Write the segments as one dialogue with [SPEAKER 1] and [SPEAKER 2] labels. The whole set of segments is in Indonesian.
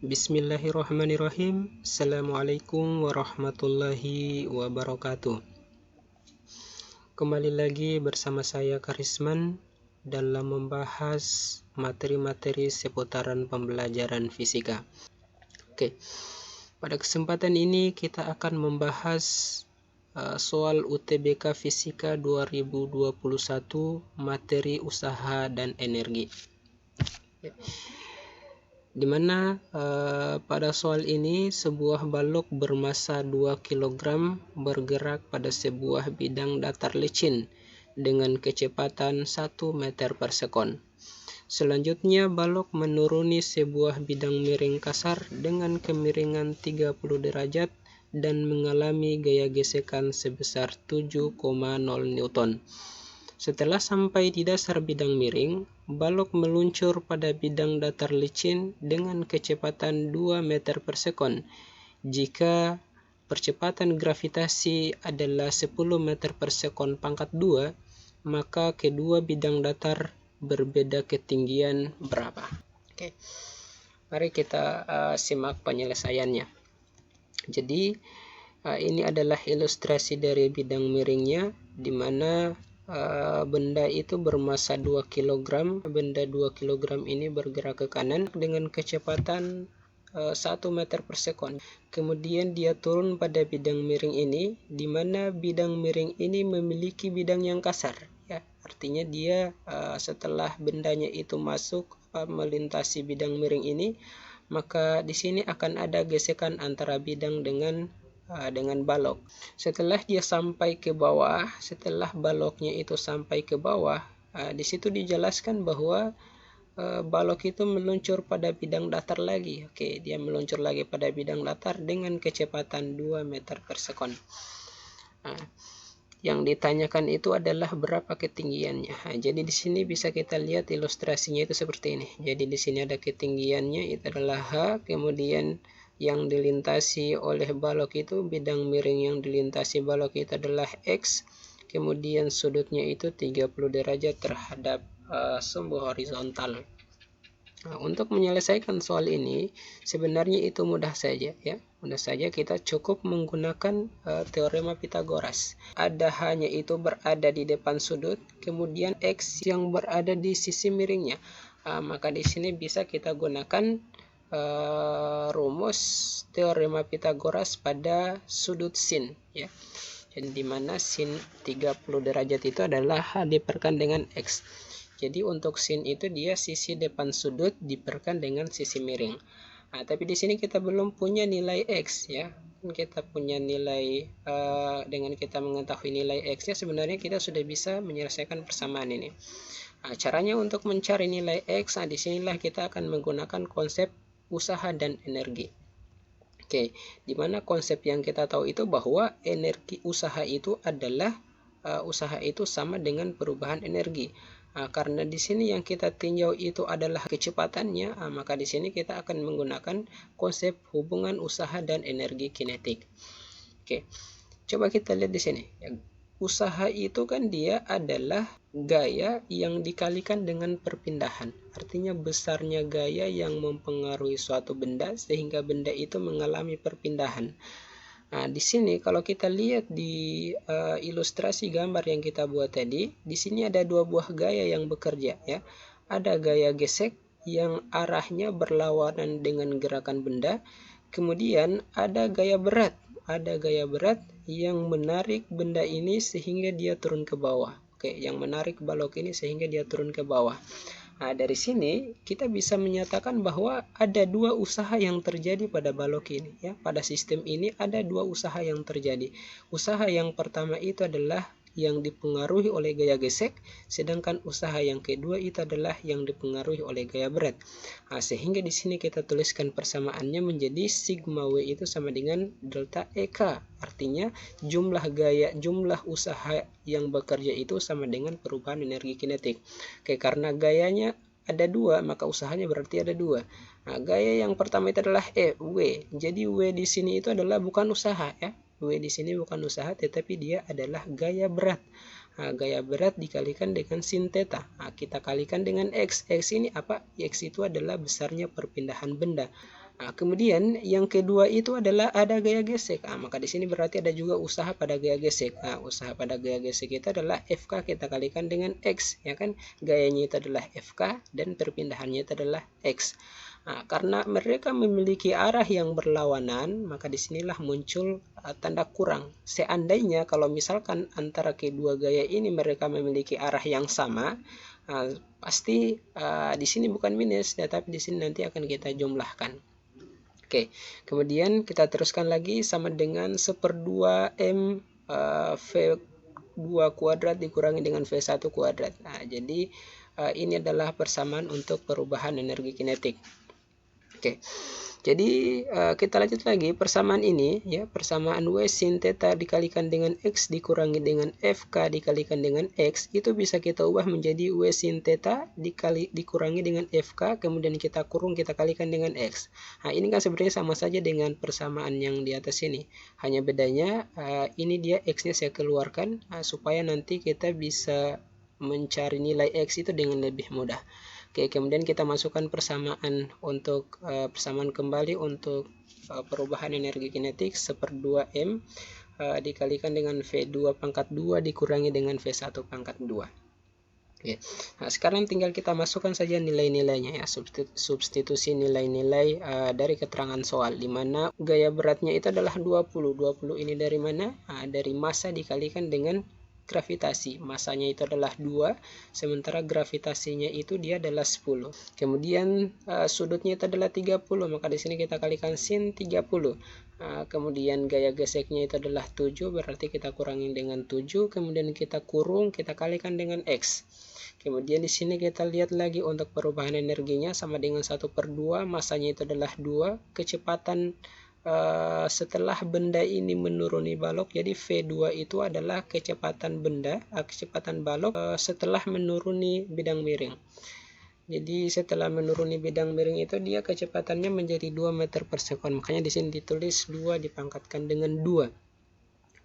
[SPEAKER 1] Bismillahirrahmanirrahim. Assalamualaikum warahmatullahi wabarakatuh. Kembali lagi bersama saya Karisman dalam membahas materi-materi seputaran pembelajaran fisika. Oke, pada kesempatan ini kita akan membahas soal UTBK Fisika 2021 materi usaha dan energi. Di mana pada soal ini sebuah balok bermasa 2 kg bergerak pada sebuah bidang datar licin dengan kecepatan 1 meter per sekon. Selanjutnya balok menuruni sebuah bidang miring kasar dengan kemiringan 30 derajat dan mengalami gaya gesekan sebesar 7,0 Newton. Setelah sampai di dasar bidang miring, balok meluncur pada bidang datar licin dengan kecepatan 2 meter per sekon. Jika percepatan gravitasi adalah 10 meter per sekon pangkat 2, maka kedua bidang datar berbeda ketinggian berapa? Oke, mari kita simak penyelesaiannya. Jadi, ini adalah ilustrasi dari bidang miringnya, di mana benda itu bermasa 2 kg. Benda 2 kg ini bergerak ke kanan dengan kecepatan 1 meter per sekon. Kemudian dia turun pada bidang miring ini, di mana bidang miring ini memiliki bidang yang kasar. Ya, artinya dia setelah bendanya itu masuk melintasi bidang miring ini, maka di sini akan ada gesekan antara bidang dengan balok. Setelah dia sampai ke bawah, setelah baloknya itu sampai ke bawah, di situ dijelaskan bahwa balok itu meluncur pada bidang datar lagi. Oke, dia meluncur lagi pada bidang datar dengan kecepatan 2 meter per sekon. Yang ditanyakan itu adalah berapa ketinggiannya. Jadi di sini bisa kita lihat ilustrasinya itu seperti ini. Jadi di sini ada ketinggiannya, itu adalah H, kemudian yang dilintasi oleh balok itu, bidang miring yang dilintasi balok itu adalah X, kemudian sudutnya itu 30 derajat terhadap sumbu horizontal. Untuk menyelesaikan soal ini sebenarnya itu mudah saja, ya. Mudah saja, kita cukup menggunakan teorema Pitagoras. Ada hanya itu berada di depan sudut, kemudian X yang berada di sisi miringnya. Maka di sini bisa kita gunakan rumus teorema Pitagoras pada sudut sin, ya. Jadi di mana sin 30 derajat itu adalah H diperkan dengan X. Jadi untuk sin itu dia sisi depan sudut diperkan dengan sisi miring. Tapi di sini kita belum punya nilai X, ya. Kita punya nilai dengan kita mengetahui nilai X-nya, sebenarnya kita sudah bisa menyelesaikan persamaan ini. Caranya untuk mencari nilai X, di sinilah kita akan menggunakan konsep usaha dan energi. Oke, di mana konsep yang kita tahu itu bahwa energi usaha itu adalah usaha itu sama dengan perubahan energi. Karena di sini yang kita tinjau itu adalah kecepatannya, maka di sini kita akan menggunakan konsep hubungan usaha dan energi kinetik. Oke, coba kita lihat di sini. Usaha itu kan dia adalah gaya yang dikalikan dengan perpindahan. Artinya besarnya gaya yang mempengaruhi suatu benda sehingga benda itu mengalami perpindahan. Di sini kalau kita lihat di ilustrasi gambar yang kita buat tadi, di sini ada dua buah gaya yang bekerja, ya. Ada gaya gesek yang arahnya berlawanan dengan gerakan benda. Kemudian ada gaya berat. Ada gaya berat yang menarik benda ini sehingga dia turun ke bawah. Oke, yang menarik balok ini sehingga dia turun ke bawah. Dari sini kita bisa menyatakan bahwa ada dua usaha yang terjadi pada balok ini, ya. Pada sistem ini ada dua usaha yang terjadi. Usaha yang pertama itu adalah yang dipengaruhi oleh gaya gesek, sedangkan usaha yang kedua itu adalah yang dipengaruhi oleh gaya berat. Sehingga di sini kita tuliskan persamaannya menjadi sigma W itu sama dengan delta EK. Artinya jumlah usaha yang bekerja itu sama dengan perubahan energi kinetik. Oke, karena gayanya ada dua, maka usahanya berarti ada dua. Gaya yang pertama itu adalah W. Jadi W di sini itu adalah bukan usaha, ya. W di sini bukan usaha, tetapi dia adalah gaya berat. Gaya berat dikalikan dengan sin theta. Kita kalikan dengan X. X ini apa? X itu adalah besarnya perpindahan benda. Nah, kemudian yang kedua itu adalah ada gaya gesek. Nah, maka di sini berarti ada juga usaha pada gaya gesek. Nah, usaha pada gaya gesek itu adalah FK kita kalikan dengan X, ya kan? Gayanya itu adalah FK dan perpindahannya itu adalah X. Nah, karena mereka memiliki arah yang berlawanan, maka disinilah muncul tanda kurang. Seandainya kalau misalkan antara kedua gaya ini mereka memiliki arah yang sama, pasti di sini bukan minus, tetapi di sini nanti akan kita jumlahkan. Oke, kemudian kita teruskan lagi sama dengan 1/2 M V2 kuadrat dikurangi dengan V1 kuadrat. Nah, jadi ini adalah persamaan untuk perubahan energi kinetik. Oke, jadi kita lanjut lagi persamaan ini ya, persamaan W sin theta dikalikan dengan X dikurangi dengan FK dikalikan dengan X itu bisa kita ubah menjadi W sin theta dikurangi dengan FK kemudian kita kurung kita kalikan dengan X. Nah, ini kan sebenarnya sama saja dengan persamaan yang di atas ini. Hanya bedanya ini dia X-nya saya keluarkan supaya nanti kita bisa mencari nilai X itu dengan lebih mudah. Oke, kemudian kita masukkan persamaan untuk persamaan kembali untuk perubahan energi kinetik 1/2 M dikalikan dengan V2 pangkat 2 dikurangi dengan V1 pangkat 2. Oke. Nah, sekarang tinggal kita masukkan saja nilai-nilainya ya, substitusi nilai-nilai dari keterangan soal, di mana gaya beratnya itu adalah 20. 20 ini dari mana? Dari massa dikalikan dengan gravitasi. Masanya itu adalah 2, sementara gravitasinya itu dia adalah 10. Kemudian sudutnya itu adalah 30, maka di sini kita kalikan sin 30. Kemudian gaya geseknya itu adalah 7, berarti kita kurangi dengan 7, kemudian kita kurung, kita kalikan dengan X. Kemudian di sini kita lihat lagi untuk perubahan energinya sama dengan 1/2, masanya itu adalah 2, kecepatan setelah benda ini menuruni balok, jadi V2 itu adalah kecepatan benda, kecepatan balok setelah menuruni bidang miring. Jadi setelah menuruni bidang miring itu dia kecepatannya menjadi 2 meter per sekon. Makanya di sini ditulis 2 dipangkatkan dengan 2.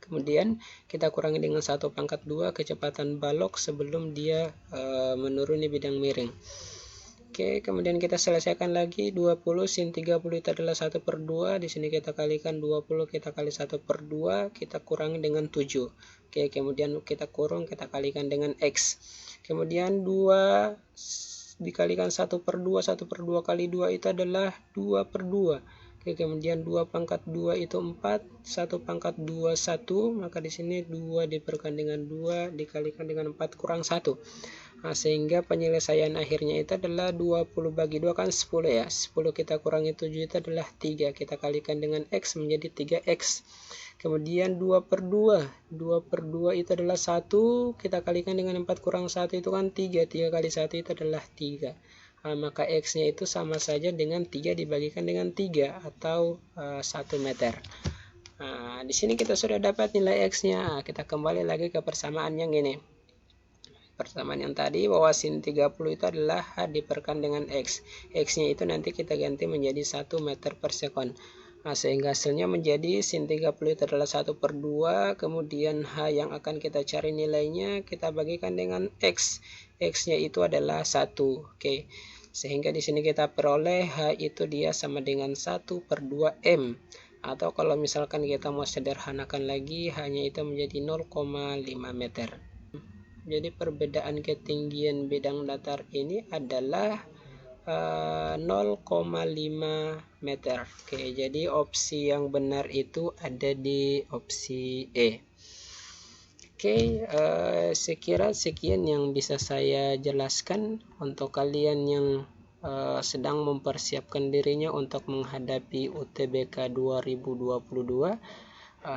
[SPEAKER 1] Kemudian kita kurangi dengan 1 pangkat 2 kecepatan balok sebelum dia menuruni bidang miring. Oke, kemudian kita selesaikan lagi 20 sin 30 itu adalah 1/2. Di sini kita kalikan 20 kita kali 1/2, kita kurangi dengan 7. Oke, kemudian kita kurung, kita kalikan dengan X. Kemudian 2 dikalikan 1/2, 1/2 kali 2 itu adalah 2/2. Oke, kemudian 2 pangkat 2 itu 4, 1 pangkat 2 1, maka di sini 2 diberikan dengan 2 dikalikan dengan 4 kurang 1. Nah, sehingga penyelesaian akhirnya itu adalah 20 bagi 2 kan 10 ya. 10 kita kurangi 7 itu adalah 3. Kita kalikan dengan X menjadi 3X. Kemudian 2/2. 2/2 itu adalah 1. Kita kalikan dengan 4 kurang 1 itu kan 3. 3 kali 1 itu adalah 3. Maka X-nya itu sama saja dengan 3 dibagikan dengan 3 atau 1 meter. Di sini kita sudah dapat nilai X-nya. Kita kembali lagi ke persamaan yang ini. Persamaan yang tadi bahwa sin 30 itu adalah H diperkan dengan X. X-nya itu nanti kita ganti menjadi 1 meter per sekon. Sehingga hasilnya menjadi sin 30 itu adalah 1/2, kemudian H yang akan kita cari nilainya kita bagikan dengan X. X-nya itu adalah 1. Oke. Sehingga di sini kita peroleh H itu dia sama dengan 1/2 M. Atau kalau misalkan kita mau sederhanakan lagi, H-nya itu menjadi 0,5 meter. Jadi perbedaan ketinggian bidang datar ini adalah 0,5 meter. Oke, jadi opsi yang benar itu ada di opsi E. Oke, sekira sekian yang bisa saya jelaskan untuk kalian yang sedang mempersiapkan dirinya untuk menghadapi UTBK 2022.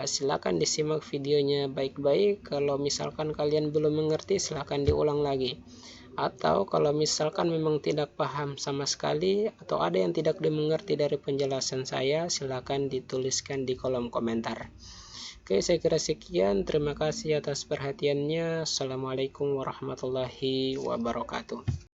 [SPEAKER 1] Silakan disimak videonya baik-baik. Kalau misalkan kalian belum mengerti, silakan diulang lagi. Atau kalau misalkan memang tidak paham sama sekali atau ada yang tidak dimengerti dari penjelasan saya, silakan dituliskan di kolom komentar. Oke, saya kira sekian. Terima kasih atas perhatiannya. Assalamualaikum warahmatullahi wabarakatuh.